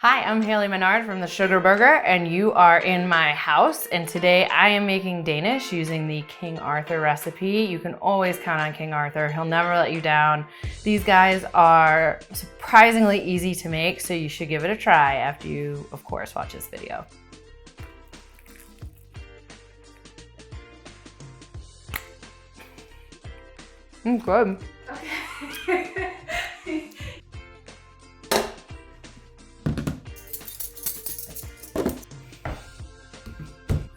Hi, I'm Haley Menard from the Sugar Burger, and you are in my house. And today I am making Danish using the King Arthur recipe. You can always count on King Arthur. He'll never let you down. These guys are surprisingly easy to make, so you should give it a try after you, of course, watch this video. Good. Okay.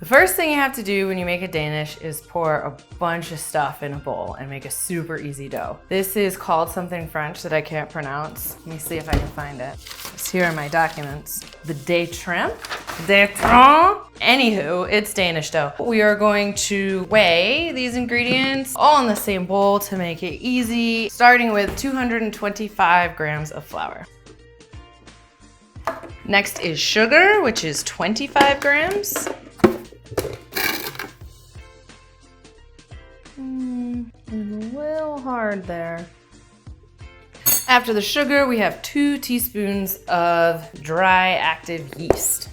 The first thing you have to do when you make a Danish is pour a bunch of stuff in a bowl and make a super easy dough. This is called something French that I can't pronounce. Let me see if I can find it. It's here in my documents. The détrempe. Anywho, it's Danish dough. We are going to weigh these ingredients all in the same bowl to make it easy, starting with 225 grams of flour. Next is sugar, which is 25 grams. A little hard there. After the sugar, we have 2 teaspoons of dry active yeast.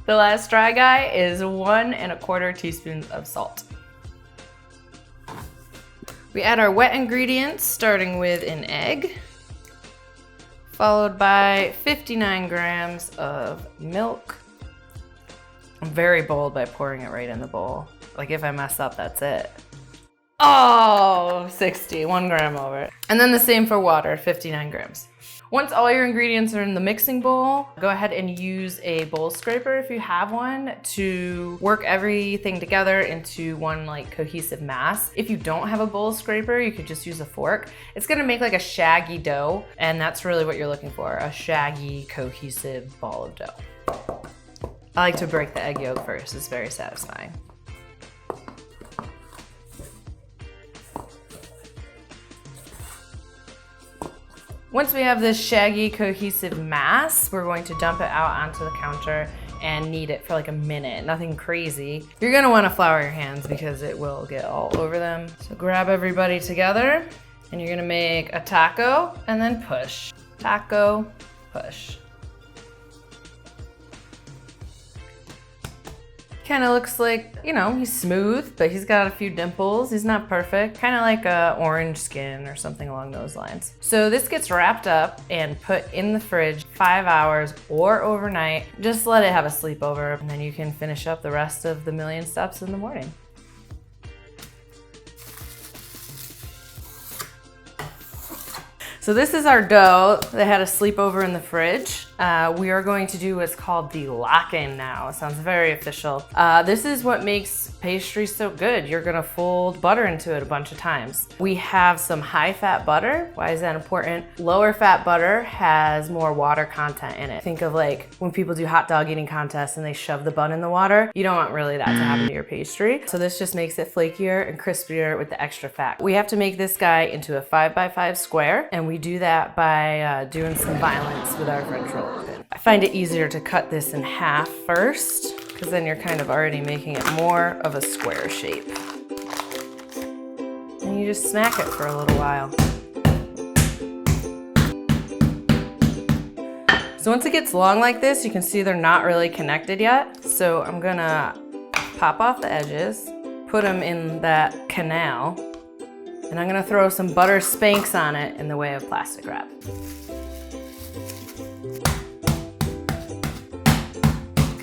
The last dry guy is 1¼ teaspoons of salt. We add our wet ingredients, starting with an egg, followed by 59 grams of milk. I'm very bold by pouring it right in the bowl. Like if I mess up, that's it. Oh, 60, 1 gram over. And then the same for water, 59 grams. Once all your ingredients are in the mixing bowl, go ahead and use a bowl scraper if you have one to work everything together into one cohesive mass. If you don't have a bowl scraper, you could just use a fork. It's gonna make like a shaggy dough, and that's really what you're looking for, a shaggy, cohesive ball of dough. I like to break the egg yolk first, it's very satisfying. Once we have this shaggy, cohesive mass, we're going to dump it out onto the counter and knead it for like a minute, nothing crazy. You're gonna wanna flour your hands because it will get all over them. So grab everybody together and you're gonna make a taco and then push. Taco, push. Kind of looks like, you know, he's smooth, but he's got a few dimples. He's not perfect. Kind of like a orange skin or something along those lines. So this gets wrapped up and put in the fridge 5 hours or overnight. Just let it have a sleepover, and then you can finish up the rest of the million steps in the morning. So this is our dough that had a sleepover in the fridge. We are going to do what's called the lock-in now. It sounds very official. This is what makes pastry so good. You're gonna fold butter into it a bunch of times. We have some high-fat butter. Why is that important? Lower-fat butter has more water content in it. Think of like when people do hot dog eating contests and they shove the bun in the water. You don't want really that to happen to your pastry. So this just makes it flakier and crispier with the extra fat. We have to make this guy into a 5x5 square, and we do that by doing some violence with our French roller pin. I find it easier to cut this in half first, because then you're kind of already making it more of a square shape. And you just smack it for a little while. So once it gets long like this, you can see they're not really connected yet. So I'm gonna pop off the edges, put them in that canal, and I'm gonna throw some butter spanks on it in the way of plastic wrap.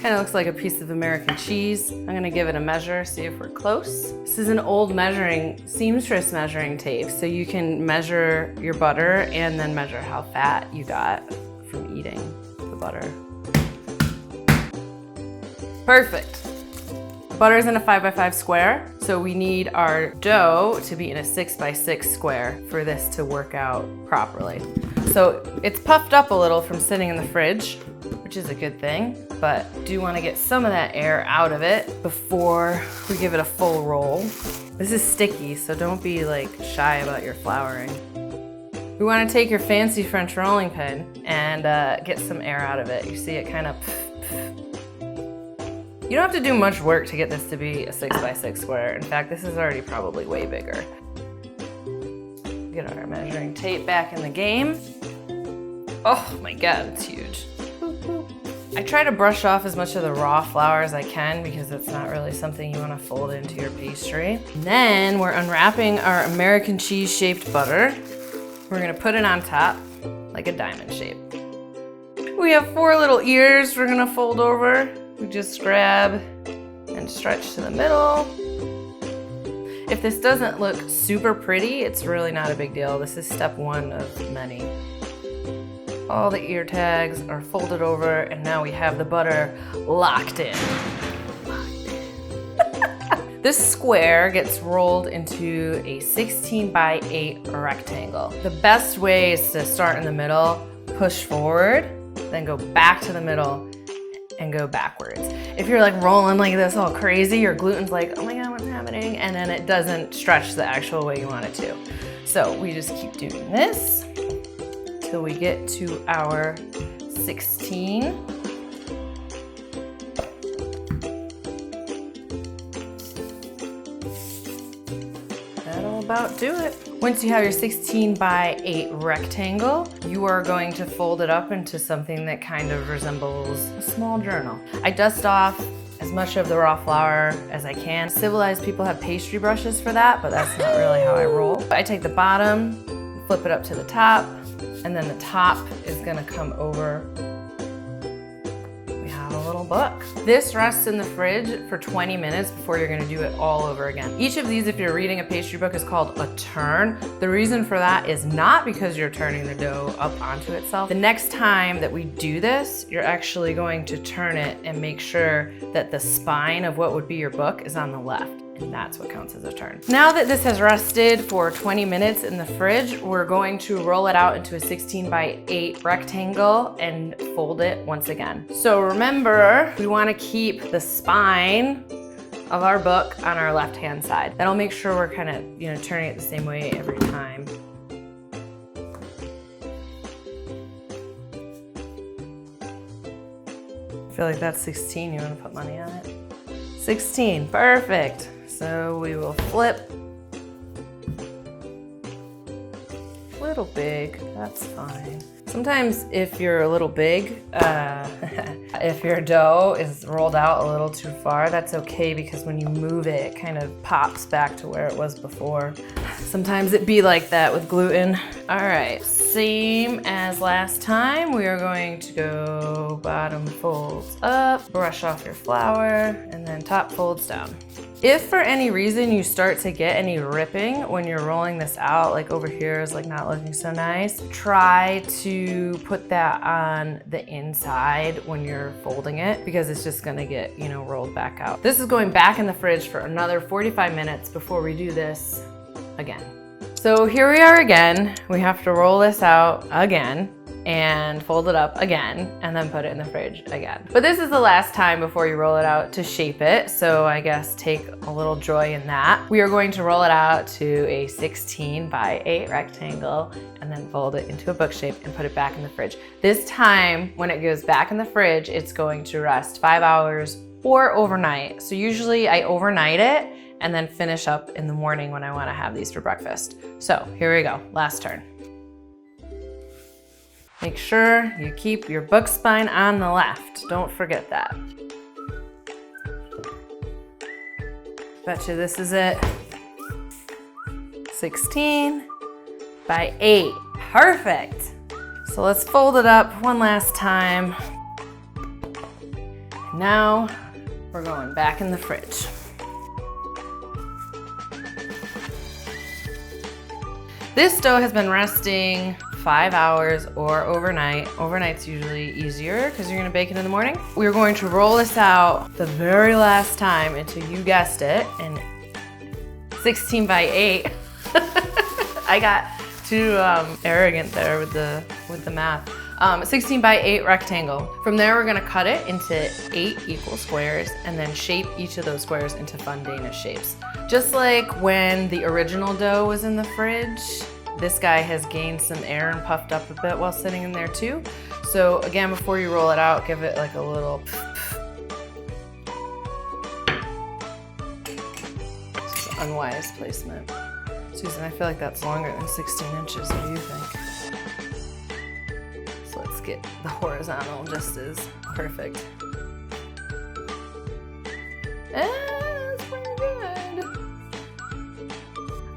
Kind of looks like a piece of American cheese. I'm gonna give it a measure, see if we're close. This is an old seamstress measuring tape, so you can measure your butter and then measure how fat you got from eating the butter. Perfect. Butter's in a 5x5 square, so we need our dough to be in a 6x6 square for this to work out properly. So it's puffed up a little from sitting in the fridge, which is a good thing, but do want to get some of that air out of it before we give it a full roll. This is sticky, so don't be shy about your flouring. We want to take your fancy French rolling pin and get some air out of it. You see it kind of. You don't have to do much work to get this to be a 6x6 square. In fact, this is already probably way bigger. Get our measuring tape back in the game. Oh my God, it's huge. I try to brush off as much of the raw flour as I can because it's not really something you want to fold into your pastry. And then we're unwrapping our American cheese shaped butter. We're gonna put it on top like a diamond shape. We have 4 little ears we're gonna fold over. We just grab and stretch to the middle. If this doesn't look super pretty, it's really not a big deal. This is step 1 of many. All the ear tags are folded over, and now we have the butter locked in. This square gets rolled into a 16 by 8 rectangle. The best way is to start in the middle, push forward, then go back to the middle, and go backwards. If you're like rolling like this all crazy, your gluten's like, oh my God, what's happening? And then it doesn't stretch the actual way you want it to. So we just keep doing this till we get to our 16. That'll about do it. Once you have your 16 by 8 rectangle, you are going to fold it up into something that kind of resembles a small journal. I dust off as much of the raw flour as I can. Civilized people have pastry brushes for that, but that's not really how I roll. I take the bottom, flip it up to the top, and then the top is gonna come over. We have a little book. This rests in the fridge for 20 minutes before you're gonna do it all over again. Each of these, if you're reading a pastry book, is called a turn. The reason for that is not because you're turning the dough up onto itself. The next time that we do this, you're actually going to turn it and make sure that the spine of what would be your book is on the left. And that's what counts as a turn. Now that this has rested for 20 minutes in the fridge, we're going to roll it out into a 16 by 8 rectangle and fold it once again. So remember, we want to keep the spine of our book on our left-hand side. That'll make sure we're kind of, turning it the same way every time. I feel like that's 16. You want to put money on it? 16, perfect. So we will flip. A little big, that's fine. Sometimes if you're a little big, if your dough is rolled out a little too far, that's okay because when you move it, it kind of pops back to where it was before. Sometimes it be like that with gluten. All right, same as last time, we are going to go bottom folds up, brush off your flour, and then top folds down. If for any reason you start to get any ripping when you're rolling this out, like over here is like not looking so nice, try to put that on the inside when you're folding it because it's just gonna get, rolled back out. This is going back in the fridge for another 45 minutes before we do this again. So here we are again. We have to roll this out again and fold it up again and then put it in the fridge again. But this is the last time before you roll it out to shape it, so I guess take a little joy in that. We are going to roll it out to a 16 by 8 rectangle and then fold it into a book shape and put it back in the fridge. This time, when it goes back in the fridge, it's going to rest 5 hours or overnight. So usually I overnight it and then finish up in the morning when I want to have these for breakfast. So here we go, last turn. Make sure you keep your book spine on the left. Don't forget that. Betcha this is it. 16 by 8. Perfect. So let's fold it up one last time. Now we're going back in the fridge. This dough has been resting 5 hours or overnight. Overnight's usually easier because you're gonna bake it in the morning. We're going to roll this out the very last time into, you guessed it, and 16 by 8. I got too arrogant there with the math. 16 by 8 rectangle. From there, we're gonna cut it into 8 equal squares and then shape each of those squares into fun Danish shapes. Just like when the original dough was in the fridge, this guy has gained some air and puffed up a bit while sitting in there too. So again, before you roll it out, give it like a little This is unwise placement. Susan, I feel like that's longer than 16 inches. What do you think? It's get the horizontal just as perfect. That's pretty good.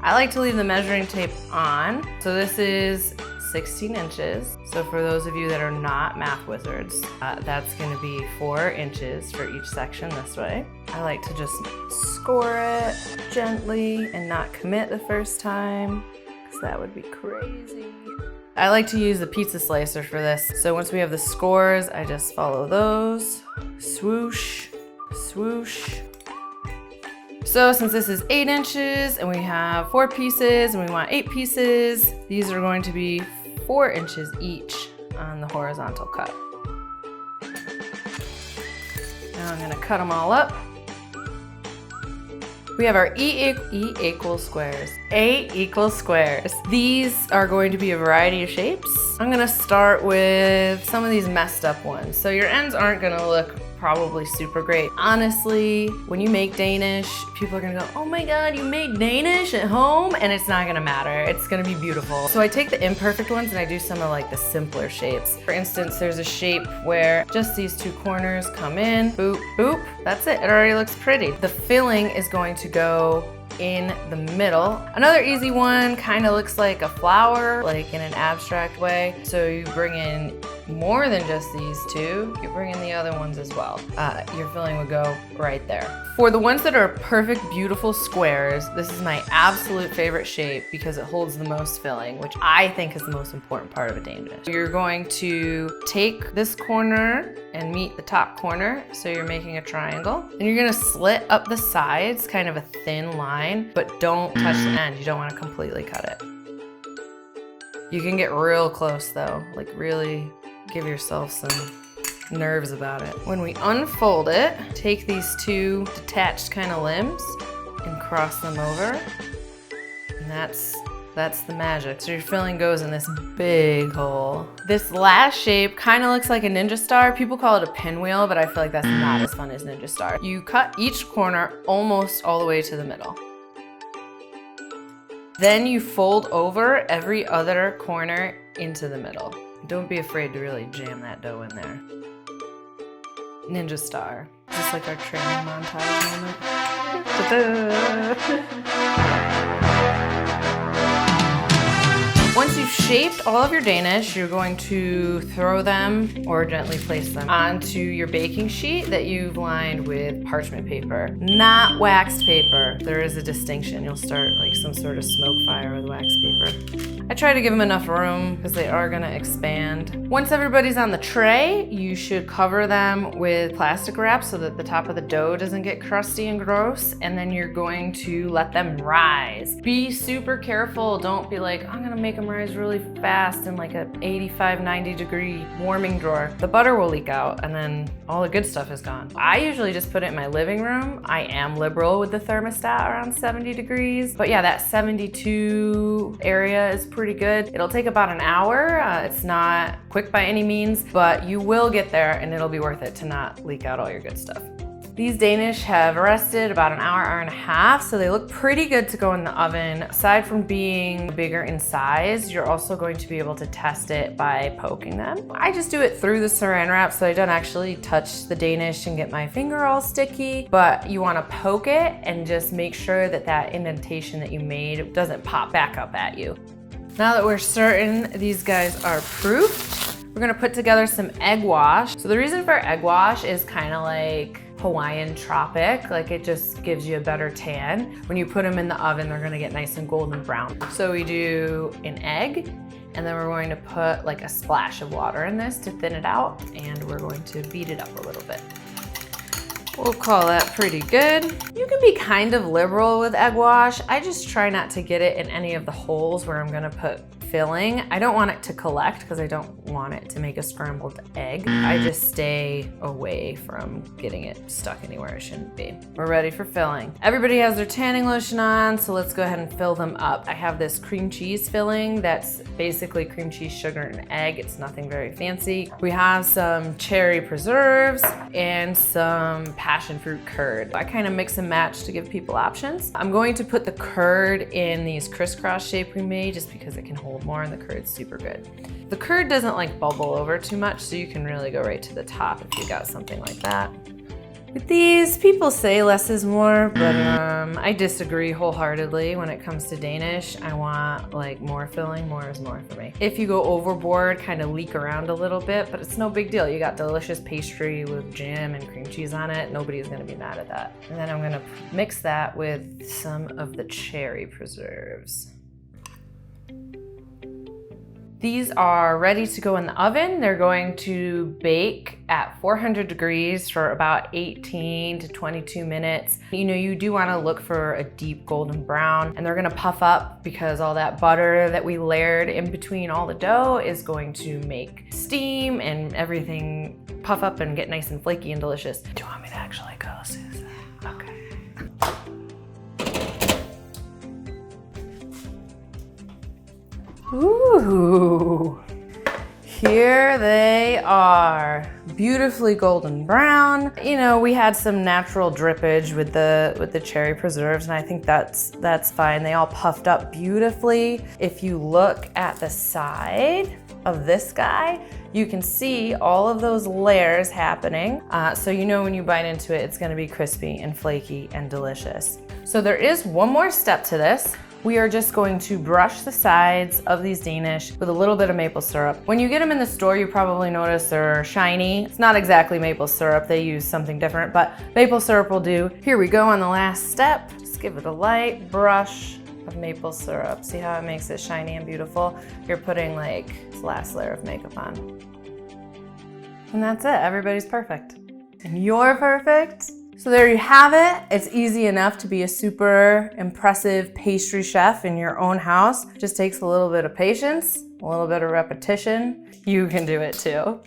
I like to leave the measuring tape on. So this is 16 inches. So for those of you that are not math wizards, that's gonna be 4 inches for each section this way. I like to just score it gently and not commit the first time, because that would be crazy. I like to use the pizza slicer for this. So once we have the scores, I just follow those. Swoosh, swoosh. So since this is 8 inches and we have 4 pieces and we want 8 pieces, these are going to be 4 inches each on the horizontal cut. Now I'm gonna cut them all up. We have our E equals squares. 8 equals squares. These are going to be a variety of shapes. I'm gonna start with some of these messed up ones. So your ends aren't gonna look probably super great. Honestly, when you make Danish, people are gonna go, oh my God, you made Danish at home? And it's not gonna matter. It's gonna be beautiful. So I take the imperfect ones and I do some of like the simpler shapes. For instance, there's a shape where just these 2 corners come in, boop, boop. That's it, it already looks pretty. The filling is going to go in the middle. Another easy one kind of looks like a flower, like in an abstract way. So you bring in more than just these 2, you bring in the other ones as well. Your filling would go right there. For the ones that are perfect, beautiful squares, this is my absolute favorite shape because it holds the most filling, which I think is the most important part of a Danish. You're going to take this corner and meet the top corner, so you're making a triangle. And you're gonna slit up the sides, kind of a thin line, but don't touch the end. You don't wanna completely cut it. You can get real close though, like really give yourself some nerves about it. When we unfold it, take these 2 detached kind of limbs and cross them over. And that's the magic. So your filling goes in this big hole. This last shape kind of looks like a ninja star. People call it a pinwheel, but I feel like that's not as fun as ninja star. You cut each corner almost all the way to the middle. Then you fold over every other corner into the middle. Don't be afraid to really jam that dough in there. Ninja star. Just like our training montage moment. Once you've shaped all of your Danish, you're going to throw them or gently place them onto your baking sheet that you've lined with parchment paper, not waxed paper. There is a distinction. You'll start like some sort of smoke fire with waxed paper. I try to give them enough room because they are gonna expand. Once everybody's on the tray, you should cover them with plastic wrap so that the top of the dough doesn't get crusty and gross, and then you're going to let them rise. Be super careful. Don't be like, I'm gonna make them rise really fast in like a 85, 90 degree warming drawer. The butter will leak out and then all the good stuff is gone. I usually just put it in my living room. I am liberal with the thermostat around 70 degrees, but yeah, that 72 area is pretty good. It'll take about an hour. It's not quick by any means, but you will get there and it'll be worth it to not leak out all your good stuff. These Danish have rested about an hour, hour and a half, so they look pretty good to go in the oven. Aside from being bigger in size, you're also going to be able to test it by poking them. I just do it through the saran wrap, so I don't actually touch the Danish and get my finger all sticky, but you wanna poke it and just make sure that that indentation that you made doesn't pop back up at you. Now that we're certain these guys are proofed, we're gonna put together some egg wash. So the reason for egg wash is kind of like Hawaiian tropic, like it just gives you a better tan. When you put them in the oven, they're gonna get nice and golden brown. So we do an egg, and then we're going to put like a splash of water in this to thin it out, and we're going to beat it up a little bit. We'll call that pretty good. You can be kind of liberal with egg wash. I just try not to get it in any of the holes where I'm gonna put filling. I don't want it to collect because I don't want it to make a scrambled egg. I just stay away from getting it stuck anywhere it shouldn't be. We're ready for filling. Everybody has their tanning lotion on, so let's go ahead and fill them up. I have this cream cheese filling that's basically cream cheese, sugar, and egg. It's nothing very fancy. We have some cherry preserves and some passion fruit curd. I kind of mix and match to give people options. I'm going to put the curd in these crisscross shape we made just because it can hold more and the curd's super good. The curd doesn't like bubble over too much, so you can really go right to the top if you got something like that. With these, people say less is more, but I disagree wholeheartedly when it comes to Danish. I want like more filling, more is more for me. If you go overboard, kind of leak around a little bit, but it's no big deal. You got delicious pastry with jam and cream cheese on it. Nobody's gonna be mad at that. And then I'm gonna mix that with some of the cherry preserves. These are ready to go in the oven. They're going to bake at 400 degrees for about 18 to 22 minutes. You know, you do want to look for a deep golden brown, and they're gonna puff up because all that butter that we layered in between all the dough is going to make steam and everything puff up and get nice and flaky and delicious. Do you want me to actually go, Susan? Okay. Ooh, here they are, beautifully golden brown. You know, we had some natural drippage with the cherry preserves, and I think that's fine. They all puffed up beautifully. If you look at the side of this guy, you can see all of those layers happening. So you know when you bite into it, it's gonna be crispy and flaky and delicious. So there is one more step to this. We are just going to brush the sides of these Danish with a little bit of maple syrup. When you get them in the store, you probably notice they're shiny. It's not exactly maple syrup, they use something different, but maple syrup will do. Here we go on the last step. Just give it a light brush of maple syrup. See how it makes it shiny and beautiful? You're putting like this last layer of makeup on. And that's it, everybody's perfect. And you're perfect. So there you have it. It's easy enough to be a super impressive pastry chef in your own house. Just takes a little bit of patience, a little bit of repetition. You can do it too.